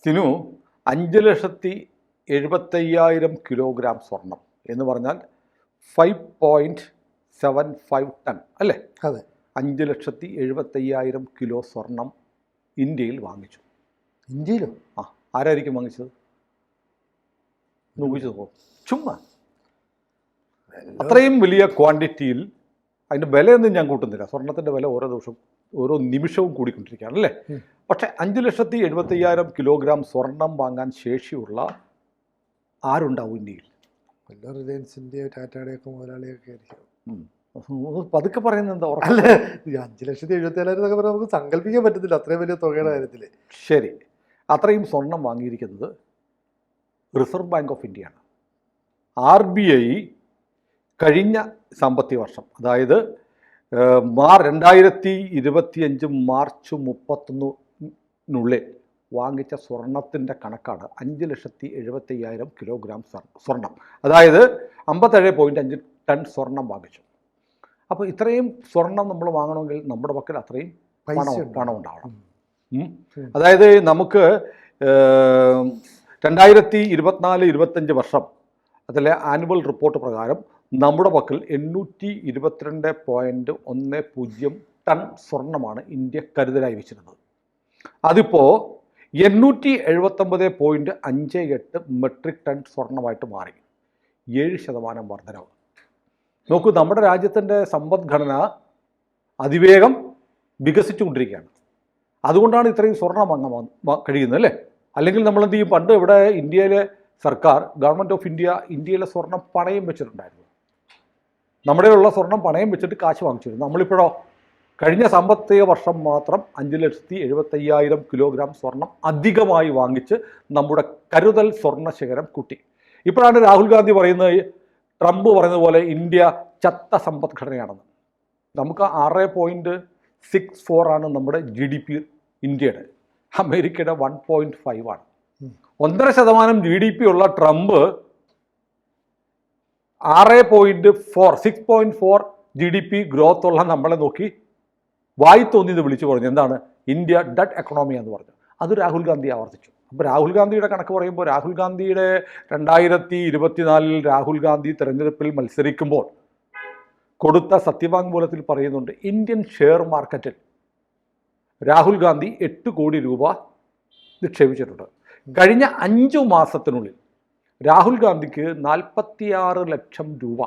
Sinu 5,70,75,000 kilogram സ്വർണം എന്ന് പറഞ്ഞാൽ 5.75 ടൺ അല്ലേ? അതെ. 5,70,75,000 കിലോ സ്വർണം ഇന്ത്യയിൽ വാങ്ങിച്ചു. ഇന്ത്യയിലോ? ആരായിരിക്കും വാങ്ങിച്ചത്? നോക്കിച്ചു നോക്കും. ചുമ്മാ അത്രയും വലിയ ക്വാണ്ടിറ്റിയിൽ. അതിൻ്റെ വിലയൊന്നും ഞാൻ കൂട്ടുന്നില്ല. സ്വർണത്തിൻ്റെ വില ഓരോ ദിവസവും ഓരോ നിമിഷവും കൂടിക്കൊണ്ടിരിക്കുകയാണ് അല്ലേ? പക്ഷേ 5,70,75,000 കിലോഗ്രാം സ്വർണം വാങ്ങാൻ ശേഷിയുള്ള ആരുണ്ടാവും ഇന്ത്യയിൽ? വല്ല റിലയൻസിൻ്റെ ടാറ്റയുടെയൊക്കെ മുതലാളിയൊക്കെ ആയിരിക്കും. പതുക്കെ പറയുന്നത് എന്താ? 5,70,74,000 എന്നൊക്കെ പറഞ്ഞാൽ നമുക്ക് സങ്കല്പിക്കാൻ പറ്റത്തില്ല അത്രയും വലിയ തുകയുടെ കാര്യത്തിൽ. ശരി, അത്രയും സ്വർണം വാങ്ങിയിരിക്കുന്നത് റിസർവ് ബാങ്ക് ഓഫ് ഇന്ത്യയാണ്. RBI കഴിഞ്ഞ സാമ്പത്തിക വർഷം, അതായത് 2025 മാർച്ച് 31 വാങ്ങിച്ച സ്വർണത്തിൻ്റെ കണക്കാണ് 5,70,75,000 കിലോഗ്രാം സ്വർണം. അതായത് 57.5 ടൺ സ്വർണം വാങ്ങിച്ചു. അപ്പോൾ ഇത്രയും സ്വർണം നമ്മൾ വാങ്ങണമെങ്കിൽ നമ്മുടെ പക്കൽ അത്രയും പണം ഉണ്ടാവണം. അതായത് നമുക്ക് 2024-25 വർഷം അതിലെ ആനുവൽ റിപ്പോർട്ട് പ്രകാരം നമ്മുടെ പക്കൽ 822.10 ടൺ സ്വർണമാണ് ഇന്ത്യ കരുതലായി വെച്ചിരുന്നത്. അതിപ്പോൾ 879.58 മെട്രിക് ടൺ സ്വർണമായിട്ട് മാറി. 7% വർധനവ്. നോക്കൂ, നമ്മുടെ രാജ്യത്തിൻ്റെ സമ്പദ്ഘടന അതിവേഗം വികസിച്ചുകൊണ്ടിരിക്കുകയാണ്. അതുകൊണ്ടാണ് ഇത്രയും സ്വർണം വാങ്ങാൻ കഴിയുന്നത് അല്ലേ? അല്ലെങ്കിൽ നമ്മളെന്ത് ചെയ്യും? പണ്ട് ഇവിടെ ഇന്ത്യയിലെ സർക്കാർ, ഗവൺമെൻറ് ഓഫ് ഇന്ത്യ, ഇന്ത്യയിലെ സ്വർണം പണയം വെച്ചിട്ടുണ്ടായിരുന്നു. നമ്മുടെ ഉള്ള സ്വർണം പണയം വെച്ചിട്ട് കാശ് വാങ്ങിച്ചിരുന്നു. നമ്മളിപ്പോഴോ കഴിഞ്ഞ സാമ്പത്തിക വർഷം മാത്രം 5,70,75,000 കിലോഗ്രാം സ്വർണം അധികമായി വാങ്ങിച്ച് നമ്മുടെ കരുതൽ സ്വർണ്ണ ശേഖരം കൂട്ടി. ഇപ്പോഴാണ് രാഹുൽ ഗാന്ധി പറയുന്നത്, ട്രംപ് പറയുന്നത് പോലെ ഇന്ത്യ ചത്ത സമ്പദ്ഘടനയാണെന്ന്. നമുക്ക് 6.64 ആണ് നമ്മുടെ GDP ഇന്ത്യയുടെ. അമേരിക്കയുടെ 1.5 ആണ്. 1.5% GDP ഉള്ള ട്രംപ് 6.4 GDP ഗ്രോത്ത് ഉള്ള നമ്മളെ നോക്കി വായി തോന്നിയത് വിളിച്ചു പറഞ്ഞു. എന്താണ്? ഇന്ത്യ ഡെഡ് എക്കണോമി എന്ന് പറഞ്ഞു. അത് രാഹുൽ ഗാന്ധി ആവർത്തിച്ചു. അപ്പോൾ രാഹുൽ ഗാന്ധിയുടെ കണക്ക് പറയുമ്പോൾ, രാഹുൽ ഗാന്ധിയുടെ 2024 രാഹുൽ ഗാന്ധി തെരഞ്ഞെടുപ്പിൽ മത്സരിക്കുമ്പോൾ കൊടുത്ത സത്യവാങ്മൂലത്തിൽ പറയുന്നുണ്ട്, ഇന്ത്യൻ ഷെയർ മാർക്കറ്റിൽ രാഹുൽ ഗാന്ധി 8 കോടി രൂപ നിക്ഷേപിച്ചിട്ടുണ്ട്. കഴിഞ്ഞ 5 മാസത്തിനുള്ളിൽ രാഹുൽ ഗാന്ധിക്ക് 46 ലക്ഷം രൂപ,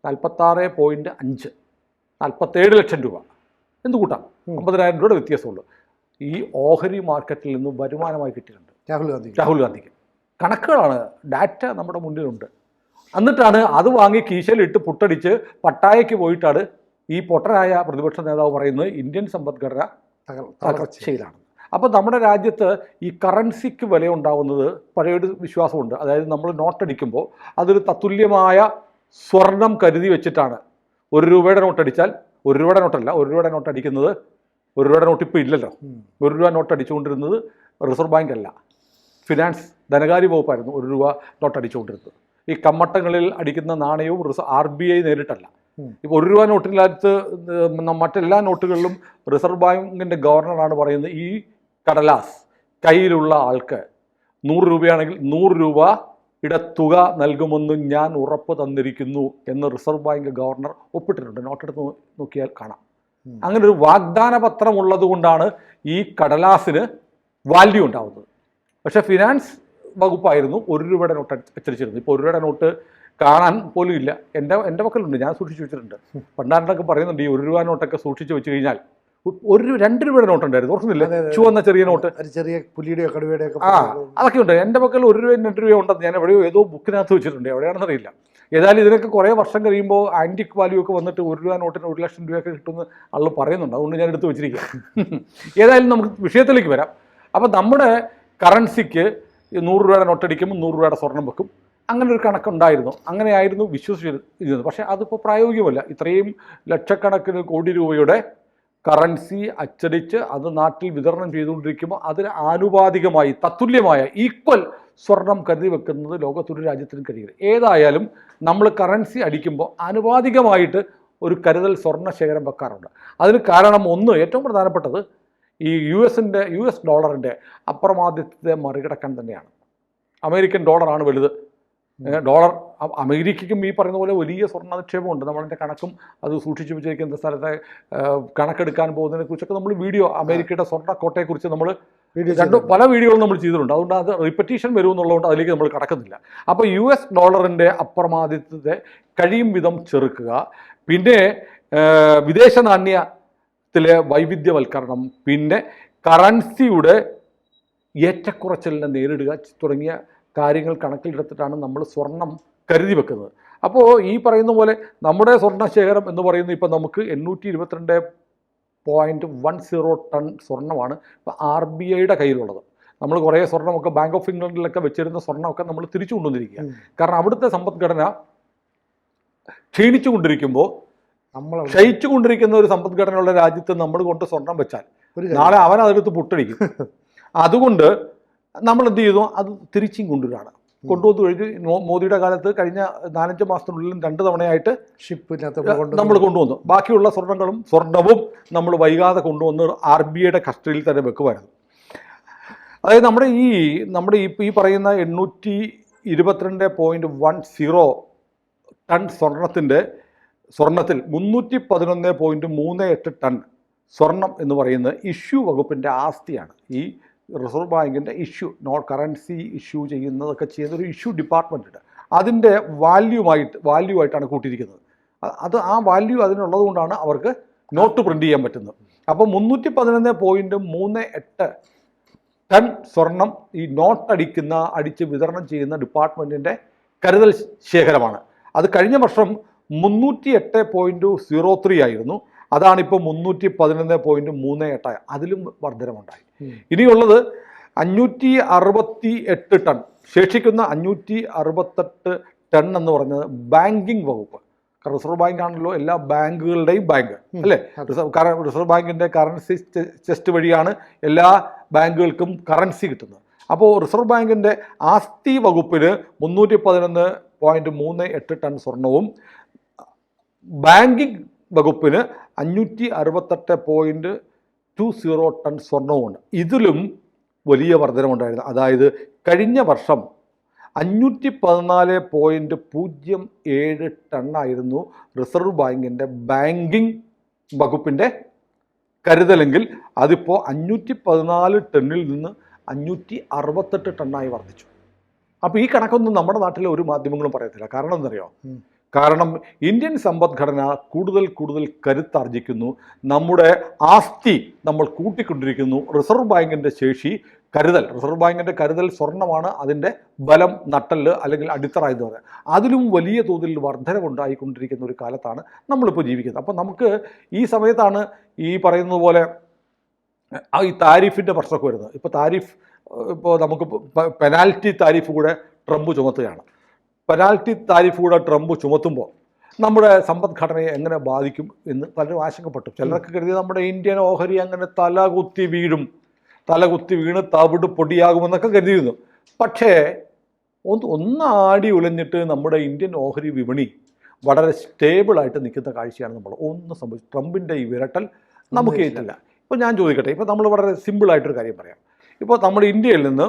46.5, 47 ലക്ഷം രൂപ എന്ത് കൂട്ടാം, 50,000 രൂപയുടെ വ്യത്യാസമുള്ളൂ, ഈ ഓഹരി മാർക്കറ്റിൽ നിന്ന് വരുമാനമായി കിട്ടിയിട്ടുണ്ട് രാഹുൽ ഗാന്ധിക്ക്. കണക്കുകളാണ്, ഡാറ്റ നമ്മുടെ മുന്നിലുണ്ട്. എന്നിട്ടാണ് അത് വാങ്ങി കീശയിലിട്ട് പുട്ടടിച്ച് പട്ടായയ്ക്ക് പോയിട്ടാണ് ഈ പൊട്ടനായ പ്രതിപക്ഷ നേതാവ് പറയുന്നത് ഇന്ത്യൻ സമ്പദ്ഘടന തകർച്ചയിലാണ്. അപ്പോൾ നമ്മുടെ രാജ്യത്ത് ഈ കറൻസിക്ക് വില ഉണ്ടാകുന്നത് പഴയൊരു വിശ്വാസമുണ്ട്. അതായത് നമ്മൾ നോട്ടടിക്കുമ്പോൾ അതൊരു തത്തുല്യമായ സ്വർണം കരുതി വെച്ചിട്ടാണ്. 1 രൂപയുടെ നോട്ട് അടിച്ചാൽ, 1 രൂപയുടെ നോട്ടല്ല, 1 രൂപയുടെ നോട്ട് അടിക്കുന്നത്, 1 രൂപയുടെ നോട്ട് ഇപ്പോൾ ഇല്ലല്ലോ. 1 രൂപ നോട്ട് അടിച്ചുകൊണ്ടിരുന്നത് റിസർവ് ബാങ്ക് അല്ല, ഫിനാൻസ് ധനകാര്യ വകുപ്പായിരുന്നു 1 രൂപ നോട്ട് അടിച്ചുകൊണ്ടിരുന്നത്. ഈ കമ്മട്ടങ്ങളിൽ അടിക്കുന്ന നാണയവും RBI നേരിട്ടല്ല. ഇപ്പോൾ 1 രൂപ നോട്ടിനകത്ത് മറ്റെല്ലാ നോട്ടുകളിലും റിസർവ് ബാങ്കിൻ്റെ ഗവർണറാണ് പറയുന്നത്, ഈ കടലാസ് കയ്യിലുള്ള ആൾക്ക് 100 രൂപയാണെങ്കിൽ 100 രൂപയുടെ തുക നൽകുമെന്ന് ഞാൻ ഉറപ്പ് തന്നിരിക്കുന്നു എന്ന് റിസർവ് ബാങ്ക് ഗവർണർ ഒപ്പിട്ടിട്ടുണ്ട്. നോട്ടെടുത്ത് നോക്കിയാൽ കാണാം. അങ്ങനെ ഒരു വാഗ്ദാന പത്രം ഉള്ളത് കൊണ്ടാണ് ഈ കടലാസിന് വാല്യൂ ഉണ്ടാവുന്നത്. പക്ഷേ ഫിനാൻസ് വകുപ്പായിരുന്നു 1 രൂപയുടെ നോട്ട് അച്ചടിച്ചിരുന്നത്. ഇപ്പോൾ 1 രൂപയുടെ നോട്ട് കാണാൻ പോലും ഇല്ല. എൻ്റെ പക്കലുണ്ട്, ഞാൻ സൂക്ഷിച്ച് വെച്ചിട്ടുണ്ട്. പണ്ടാണ്ടൊക്കെ പറയുന്നുണ്ട്, ഈ 1 രൂപ നോട്ടൊക്കെ സൂക്ഷിച്ച് വെച്ച് കഴിഞ്ഞാൽ 2 രൂപയുടെ നോട്ട് ഉണ്ടായിരുന്നു, ഓർക്കുന്നില്ല? ചുവന്ന ചെറിയ നോട്ട്, ചെറിയ പുലിയുടെ കടുവയുടെ അതൊക്കെ ഉണ്ട്. എൻ്റെ പക്കൽ 1 രൂപയും 2 രൂപയും ഉണ്ടെന്ന് ഞാൻ എവിടെയോ ഏതോ ബുക്കിനകത്ത് വെച്ചിട്ടുണ്ട്, എവിടെയാണെന്ന് അറിയില്ല. ഏതായാലും ഇതിനൊക്കെ കുറേ വർഷം കഴിയുമ്പോൾ ആൻറ്റിക് വാല്യൂ ഒക്കെ വന്നിട്ട് 1 രൂപ നോട്ടിന് 1 ലക്ഷം രൂപയൊക്കെ കിട്ടുമെന്ന് ആൾ പറയുന്നുണ്ട്. അതുകൊണ്ട് ഞാൻ എടുത്ത് വെച്ചിരിക്കുക. ഏതായാലും നമുക്ക് വിഷയത്തിലേക്ക് വരാം. അപ്പോൾ നമ്മുടെ കറൻസിക്ക് 100 രൂപയുടെ നോട്ടടിക്കുമ്പോൾ 100 രൂപയുടെ സ്വർണം വെക്കും. അങ്ങനെ ഒരു കണക്കുണ്ടായിരുന്നു, അങ്ങനെയായിരുന്നു വിശ്വസിച്ചിരുന്നത്. പക്ഷേ അതിപ്പോൾ പ്രായോഗികമല്ല. ഇത്രയും ലക്ഷക്കണക്കിന് കോടി രൂപയുടെ കറൻസി അച്ചടിച്ച് അത് നാട്ടിൽ വിതരണം ചെയ്തുകൊണ്ടിരിക്കുമ്പോൾ അതിന് ആനുപാതികമായി തത്തുല്യമായ ഈക്വൽ സ്വർണം കരുതി വെക്കുന്നത് ലോകത്തൊരു രാജ്യത്തിനും കഴിയില്ല. ഏതായാലും നമ്മൾ കറൻസി അടിക്കുമ്പോൾ ആനുപാതികമായിട്ട് ഒരു കരുതൽ സ്വർണ്ണ ശേഖരം വെക്കാറുണ്ട്. അതിന് കാരണം ഒന്ന്, ഏറ്റവും പ്രധാനപ്പെട്ടത് ഈ US ഡോളറിൻ്റെ അപ്രമാദിത്വത്തെ മറികടക്കാൻ തന്നെയാണ്. അമേരിക്കൻ ഡോളറാണ് വലുത്. ഡോളർ അമേരിക്കയ്ക്കും ഈ പറയുന്ന പോലെ വലിയ സ്വർണ്ണ നിക്ഷേപമുണ്ട്. നമ്മളതിൻ്റെ കണക്കും അത് സൂക്ഷിച്ചു വെച്ചിരിക്കുന്ന സ്ഥലത്തെ കണക്കെടുക്കാൻ പോകുന്നതിനെ കുറിച്ചൊക്കെ നമ്മൾ വീഡിയോ, അമേരിക്കയുടെ സ്വർണ്ണക്കോട്ടയെക്കുറിച്ച് നമ്മൾ പല വീഡിയോകളും നമ്മൾ ചെയ്തിട്ടുണ്ട്. അതുകൊണ്ട് അത് റിപ്പറ്റീഷൻ വരുമെന്നുള്ളതുകൊണ്ട് അതിലേക്ക് നമ്മൾ കടക്കുന്നില്ല. അപ്പോൾ US ഡോളറിൻ്റെ അപ്രമാദിത്വത്തെ കഴിയും വിധം ചെറുക്കുക, പിന്നെ വിദേശ നാണ്യത്തിലെ വൈവിധ്യവൽക്കരണം, പിന്നെ കറൻസിയുടെ ഏറ്റക്കുറച്ചിലിനെ നേരിടുക തുടങ്ങിയ കാര്യങ്ങൾ കണക്കിലെടുത്തിട്ടാണ് നമ്മൾ സ്വർണം കരുതി വെക്കുന്നത്. അപ്പോൾ ഈ പറയുന്ന പോലെ നമ്മുടെ സ്വർണ്ണശേഖരം എന്ന് പറയുന്നത് ഇപ്പോൾ നമുക്ക് 822.10 ടൺ സ്വർണ്ണമാണ് ഇപ്പോൾ RBIയുടെ കയ്യിലുള്ളത്. നമ്മൾ കുറേ സ്വർണ്ണമൊക്കെ ബാങ്ക് ഓഫ് ഇംഗ്ലണ്ടിലൊക്കെ വെച്ചിരുന്ന സ്വർണ്ണമൊക്കെ നമ്മൾ തിരിച്ചു കൊണ്ടുവന്നിരിക്കുക. കാരണം അവിടുത്തെ സമ്പദ്ഘടന ക്ഷീണിച്ചുകൊണ്ടിരിക്കുമ്പോൾ ക്ഷയിച്ചുകൊണ്ടിരിക്കുന്ന ഒരു സമ്പദ്ഘടനയുള്ള രാജ്യത്ത് നമ്മൾ കൊണ്ട് സ്വർണം വെച്ചാൽ നാളെ അവൻ അതെടുത്ത് പൊട്ടടിക്കും. അതുകൊണ്ട് നമ്മൾ എന്ത് ചെയ്തു, അത് തിരിച്ചും കൊണ്ടുവരികയാണ്. കൊണ്ടുവന്നു കഴിഞ്ഞ് മോദിയുടെ കാലത്ത് കഴിഞ്ഞ 4-5 മാസത്തിനുള്ളിലും 2 തവണയായിട്ട് നമ്മൾ കൊണ്ടുവന്നു. ബാക്കിയുള്ള സ്വർണവും നമ്മൾ വൈകാതെ കൊണ്ടുവന്ന് RBIയുടെ കസ്റ്റഡിയിൽ തന്നെ വെക്കുമായിരുന്നു. അതായത് നമ്മുടെ ഈ പറയുന്ന 822.10 ടൺ സ്വർണത്തിൽ 311.38 ടൺ സ്വർണം എന്ന് പറയുന്നത് ഇഷ്യൂ വകുപ്പിൻ്റെ ആസ്തിയാണ്. ഈ റിസർവ് ബാങ്കിൻ്റെ കറൻസി ഇഷ്യൂ ചെയ്യുന്നതൊക്കെ ചെയ്യുന്നൊരു ഇഷ്യൂ ഡിപ്പാർട്ട്മെൻ്റ് ഉണ്ട്. അതിൻ്റെ വാല്യൂ ആയിട്ടാണ് കൂട്ടിയിരിക്കുന്നത്. ആ വാല്യൂ അതിനുള്ളത് കൊണ്ടാണ് അവർക്ക് നോട്ട് പ്രിൻ്റ് ചെയ്യാൻ പറ്റുന്നത്. അപ്പോൾ 311.38 ടൺ സ്വർണം ഈ അടിച്ച് വിതരണം ചെയ്യുന്ന ഡിപ്പാർട്ട്മെൻറ്റിൻ്റെ കരുതൽ ശേഖരമാണ്. അത് കഴിഞ്ഞ വർഷം 308.03 ആയിരുന്നു. അതാണിപ്പോൾ 311.38. അതിലും വർധനമുണ്ടായി. ഇനിയുള്ളത് 568 ടൺ, ശേഷിക്കുന്ന 568 ടൺ എന്ന് പറഞ്ഞത് ബാങ്കിങ് വകുപ്പ്. റിസർവ് ബാങ്ക് ആണല്ലോ എല്ലാ ബാങ്കുകളുടെയും ബാങ്ക് അല്ലേ. റിസർവ് ബാങ്കിൻ്റെ കറൻസി ചെസ്റ്റ് വഴിയാണ് എല്ലാ ബാങ്കുകൾക്കും കറൻസി കിട്ടുന്നത്. അപ്പോൾ റിസർവ് ബാങ്കിൻ്റെ ആസ്തി വകുപ്പിന് 311.38 ടൺ സ്വർണവും ബാങ്കിങ് വകുപ്പിന് 568.20 ടൺ സ്വർണവുമുണ്ട്. ഇതിലും വലിയ വർധനമുണ്ടായിരുന്നു. അതായത് കഴിഞ്ഞ വർഷം 514.07 ടണ്ണായിരുന്നു റിസർവ് ബാങ്കിൻ്റെ ബാങ്കിങ് വകുപ്പിൻ്റെ കരുതലെങ്കിൽ അതിപ്പോൾ 514 ടണ്ണിൽ നിന്ന് 568 ടണ്ണായി വർദ്ധിച്ചു. അപ്പോൾ ഈ കണക്കൊന്നും നമ്മുടെ നാട്ടിലെ ഒരു മാധ്യമങ്ങളും പറയത്തില്ല. കാരണം എന്തറിയോ? കാരണം ഇന്ത്യൻ സമ്പദ്ഘടന കൂടുതൽ കരുത്താർജിക്കുന്നു. നമ്മുടെ ആസ്തി നമ്മൾ കൂട്ടിക്കൊണ്ടിരിക്കുന്നു. റിസർവ് ബാങ്കിൻ്റെ ശേഷി, റിസർവ് ബാങ്കിൻ്റെ കരുതൽ സ്വർണ്ണമാണ് അതിൻ്റെ ബലം, നട്ടല് അല്ലെങ്കിൽ അടിത്തറ എന്ന് പറയുന്നത്. അതിലും വലിയ തോതിൽ വർധനവുണ്ടായിക്കൊണ്ടിരിക്കുന്ന ഒരു കാലത്താണ് നമ്മളിപ്പോൾ ജീവിക്കുന്നത്. അപ്പോൾ നമുക്ക് ഈ സമയത്താണ് ഈ പറയുന്നത് പോലെ ഈ താരിഫിൻ്റെ പ്രശ്നമൊക്കെ വരുന്നത്. ഇപ്പോൾ നമുക്ക് പെനാൽറ്റി താരിഫ് കൂടെ ട്രംപ് ചുമത്തുകയാണ്. പെനാൽറ്റി താരിഫ് കൂടെ ട്രംപ് ചുമത്തുമ്പോൾ നമ്മുടെ സമ്പദ്ഘടനയെ എങ്ങനെ ബാധിക്കും എന്ന് പലരും ആശങ്കപ്പെട്ടു. ചിലർക്ക് കരുതി നമ്മുടെ ഇന്ത്യൻ ഓഹരി അങ്ങനെ തലകുത്തി വീണ് തവിട് പൊടിയാകുമെന്നൊക്കെ കരുതിയിരുന്നു. പക്ഷേ ഒന്നാടി ഉലഞ്ഞിട്ട് നമ്മുടെ ഇന്ത്യൻ ഓഹരി വിപണി വളരെ സ്റ്റേബിളായിട്ട് നിൽക്കുന്ന കാഴ്ചയാണ് നമ്മൾ സംഭവിച്ചത്. ട്രംപിൻ്റെ ഈ വിരട്ടൽ നമുക്ക് ഏറ്റില്ല. ഇപ്പോൾ ഞാൻ ചോദിക്കട്ടെ, ഇപ്പോൾ നമ്മൾ വളരെ സിമ്പിളായിട്ടൊരു കാര്യം പറയാം. ഇപ്പോൾ നമ്മുടെ ഇന്ത്യയിൽ നിന്ന്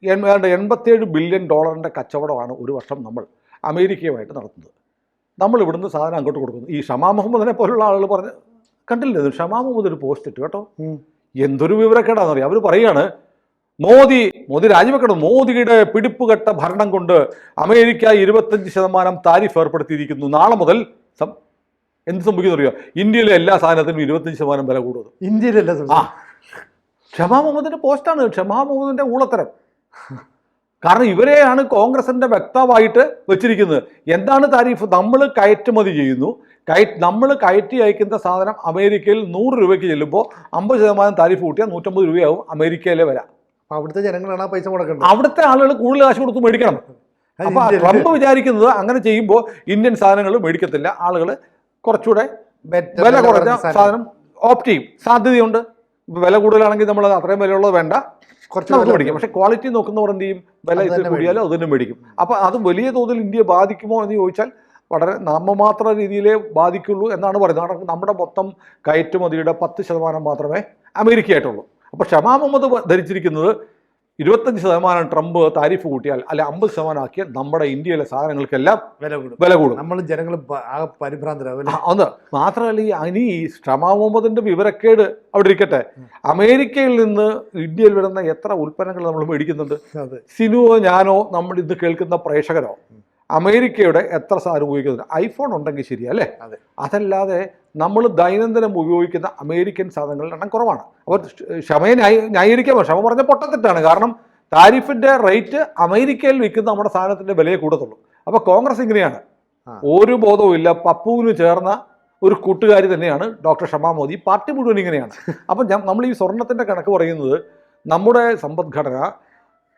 87 ബില്യൺ ഡോളറിൻ്റെ കച്ചവടമാണ് ഒരു വർഷം നമ്മൾ അമേരിക്കയുമായിട്ട് നടത്തുന്നത്. നമ്മൾ ഇവിടുന്ന് സാധനം അങ്ങോട്ട് കൊടുക്കുന്നു. ഈ ഷമാ മുഹമ്മദിനെ പോലുള്ള ആളുകൾ പറഞ്ഞ് കണ്ടില്ലേ, ഷമാ മുഹമ്മദ് ഒരു പോസ്റ്റ് ഇട്ടു കേട്ടോ. എന്തൊരു വിവരക്കേടാണെന്നറിയാം. അവർ പറയുകയാണ് മോദി രാജിവെക്കണം, മോദിയുടെ പിടിപ്പുകെട്ട ഭരണം കൊണ്ട് അമേരിക്ക 25% താരിഫ് ഏർപ്പെടുത്തിയിരിക്കുന്നു. നാളെ മുതൽ എന്ത് സംഭവിക്കുന്നറിയോ? ഇന്ത്യയിലെ എല്ലാ സാധനത്തിനും 25% വില കൂടുന്നു. ഇന്ത്യയിലല്ല. ഷമാ മുഹമ്മദിന്റെ പോസ്റ്റാണ്. ഷമാ മുഹമ്മദിന്റെ ഊളത്തരം. കാരണം ഇവരെയാണ് കോൺഗ്രസിന്റെ വക്താവായിട്ട് വെച്ചിരിക്കുന്നത്. എന്താണ് താരിഫ്? നമ്മൾ കയറ്റുമതി ചെയ്യുന്നു. നമ്മൾ കയറ്റി അയക്കുന്ന സാധനം അമേരിക്കയിൽ 100 രൂപയ്ക്ക് ചെല്ലുമ്പോൾ 50% താരിഫ് കൂട്ടിയാൽ 150 രൂപയാവും അമേരിക്കയിലെ വരാം. അവിടുത്തെ ജനങ്ങളാണ് ആ പൈസ മുടക്കുന്നത്. അവിടുത്തെ ആളുകൾ കൂടുതൽ കാശ് കൊടുത്ത് മേടിക്കണം. അപ്പൊ ട്രംപ് വിചാരിക്കുന്നത് അങ്ങനെ ചെയ്യുമ്പോൾ ഇന്ത്യൻ സാധനങ്ങൾ മേടിക്കത്തില്ല, ആളുകൾ കുറച്ചുകൂടെ വില കുറഞ്ഞ സാധനം ഓപ്റ്റ് ചെയ്യും. സാധ്യതയുണ്ട്. വില കൂടുതലാണെങ്കിൽ നമ്മൾ അത്രയും വിലയുള്ളത് വേണ്ട, കുറച്ച് മേടിക്കും. പക്ഷെ ക്വാളിറ്റി നോക്കുന്നവർ എന്ത് ചെയ്യും? വില കൂടിയാലും അത് തന്നെ മേടിക്കും. അപ്പോൾ അത് വലിയ തോതിൽ ഇന്ത്യയെ ബാധിക്കുമോ എന്ന് ചോദിച്ചാൽ വളരെ നാമമാത്ര രീതിയിലേ ബാധിക്കുള്ളൂ എന്നാണ് പറയുന്നത്. കാരണം നമ്മുടെ മൊത്തം കയറ്റുമതിയുടെ 10% മാത്രമേ അമേരിക്കയായിട്ടുള്ളൂ. അപ്പോൾ ഷമാ മുഹമ്മദ് ധരിച്ചിരിക്കുന്നത് 25% ട്രംപ് താരിഫ് കൂട്ടിയാൽ അല്ലെ 50% ആക്കിയാൽ നമ്മുടെ ഇന്ത്യയിലെ സാധനങ്ങൾക്കെല്ലാം വില കൂടും. നമ്മൾ ജനങ്ങൾ പരിഭ്രാന്തരാകും. ഒന്ന് മാത്രമല്ല, ഇനി ഷമാ മുഹമ്മദിന്റെ വിവരക്കേട് അവിടെ ഇരിക്കട്ടെ, അമേരിക്കയിൽ നിന്ന് ഇന്ത്യയിൽ വരുന്ന എത്ര ഉൽപ്പന്നങ്ങൾ നമ്മൾ മേടിക്കുന്നുണ്ട്? സിനുവോ ഞാനോ നമ്മൾ ഇന്ന് കേൾക്കുന്ന പ്രേക്ഷകരോ അമേരിക്കയുടെ എത്ര സാധനം ഉപയോഗിക്കുന്നുണ്ട്? ഐഫോൺ ഉണ്ടെങ്കിൽ ശരിയല്ലേ? അതല്ലാതെ നമ്മൾ ദൈനംദിനം ഉപയോഗിക്കുന്ന അമേരിക്കൻ സാധനങ്ങളുടെ എണ്ണം കുറവാണ്. അപ്പോൾ ക്ഷമയെ ന്യായീകരിക്കാൻ ക്ഷമ പറഞ്ഞ പൊട്ടത്തിട്ടാണ്. കാരണം താരിഫിന്റെ റേറ്റ് അമേരിക്കയിൽ വിൽക്കുന്ന നമ്മുടെ സാധനത്തിന്റെ വിലയെ കൂടത്തുള്ളൂ. അപ്പോൾ കോൺഗ്രസ് ഇങ്ങനെയാണ്, ഒരു ബോധവും ഇല്ല. പപ്പുവിന് ചേർന്ന ഒരു കൂട്ടുകാരി തന്നെയാണ് ഡോക്ടർ ഷമാ മോദി. പാർട്ടി മുഴുവൻ ഇങ്ങനെയാണ്. അപ്പം നമ്മൾ ഈ സ്വർണത്തിന്റെ കണക്ക് പറയുന്നത് നമ്മുടെ സമ്പദ്ഘടന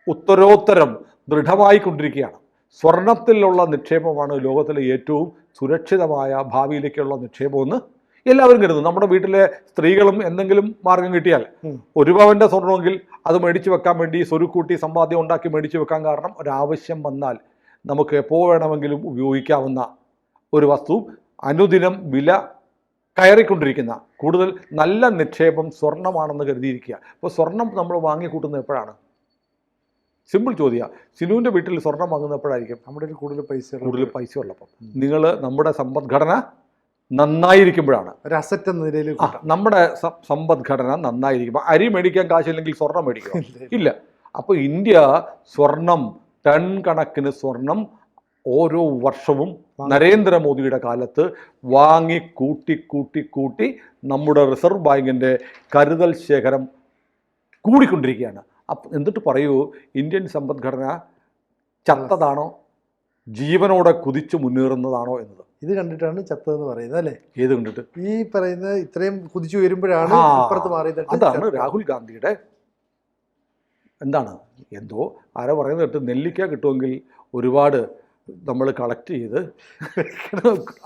ഉത്തരോത്തരം ദൃഢമായിക്കൊണ്ടിരിക്കുകയാണ്. സ്വർണത്തിലുള്ള നിക്ഷേപമാണ് ലോകത്തിലെ ഏറ്റവും സുരക്ഷിതമായ ഭാവിയിലേക്കുള്ള നിക്ഷേപമെന്ന് എല്ലാവരും കരുതുന്നു. നമ്മുടെ വീട്ടിലെ സ്ത്രീകളും എന്തെങ്കിലും മാർഗം കിട്ടിയാൽ 1 പവൻ്റെ സ്വർണമെങ്കിൽ അത് മേടിച്ചു വെക്കാൻ വേണ്ടി സ്വരുക്കൂട്ടി സമ്പാദ്യം ഉണ്ടാക്കി മേടിച്ചു വെക്കാൻ. കാരണം ഒരാവശ്യം വന്നാൽ നമുക്ക് എപ്പോൾ വേണമെങ്കിലും ഉപയോഗിക്കാവുന്ന ഒരു വസ്തു അനുദിനം വില കയറിക്കൊണ്ടിരിക്കുന്ന കൂടുതൽ നല്ല നിക്ഷേപം സ്വർണ്ണമാണെന്ന് കരുതിയിരിക്കുക. അപ്പോൾ സ്വർണം നമ്മൾ വാങ്ങിക്കൂട്ടുന്നത് എപ്പോഴാണ്? സിമ്പിൾ ചോദ്യമാണ്. സിനുവിൻ്റെ വീട്ടിൽ സ്വർണം വാങ്ങുന്നപ്പോഴായിരിക്കും നമ്മുടെ കൂടുതൽ പൈസ ഉള്ളപ്പോൾ. നിങ്ങൾ നമ്മുടെ സമ്പദ്ഘടന നന്നായിരിക്കുമ്പോഴാണ്. ഒരു അസറ്റ് എന്ന നിലയിൽ നമ്മുടെ സമ്പദ്ഘടന നന്നായിരിക്കുമ്പോൾ അരി മേടിക്കാൻ കാശില്ലെങ്കിൽ സ്വർണം മേടിക്കണം ഇല്ല. അപ്പോൾ ഇന്ത്യ സ്വർണം, ടൺ കണക്കിന് സ്വർണം ഓരോ വർഷവും നരേന്ദ്രമോദിയുടെ കാലത്ത് വാങ്ങി കൂട്ടി നമ്മുടെ റിസർവ് ബാങ്കിൻ്റെ കരുതൽ ശേഖരം കൂടിക്കൊണ്ടിരിക്കുകയാണ്. അപ്പം എന്നിട്ട് പറയൂ, ഇന്ത്യൻ സമ്പദ്ഘടന ചത്തതാണോ ജീവനോടെ കുതിച്ചു മുന്നേറുന്നതാണോ എന്നത്? ഇത് കണ്ടിട്ടാണ് ചത്തതെന്ന് പറയുന്നത് അല്ലേ? ഏത് കണ്ടിട്ട്? ഈ പറയുന്ന ഇത്രയും കുതിച്ചു ഉയരുമ്പോഴാണ് ഇപ്പുറത്ത് മാറിയത്. അതാണ് രാഹുൽ ഗാന്ധിയുടെ എന്താണ് എന്തോ ആരോ പറയുന്നത് കേട്ട്, നെല്ലിക്ക കിട്ടുമെങ്കിൽ ഒരുപാട് നമ്മൾ കളക്ട് ചെയ്ത്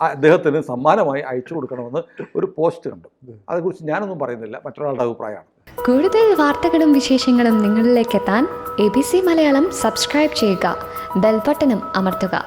അദ്ദേഹത്തിന് സമ്മാനമായി അയച്ചു കൊടുക്കണമെന്ന് ഒരു പോസ്റ്റ് കണ്ടു. അതേക്കുറിച്ച് ഞാനൊന്നും പറയുന്നില്ല, മറ്റൊരാളുടെ അഭിപ്രായമാണ്. കൂടുതൽ വാർത്തകളും വിശേഷങ്ങളും നിങ്ങളിലേക്ക് എത്താൻ ABC മലയാളം സബ്സ്ക്രൈബ് ചെയ്യുക, ബെൽ ബട്ടണും അമർത്തുക.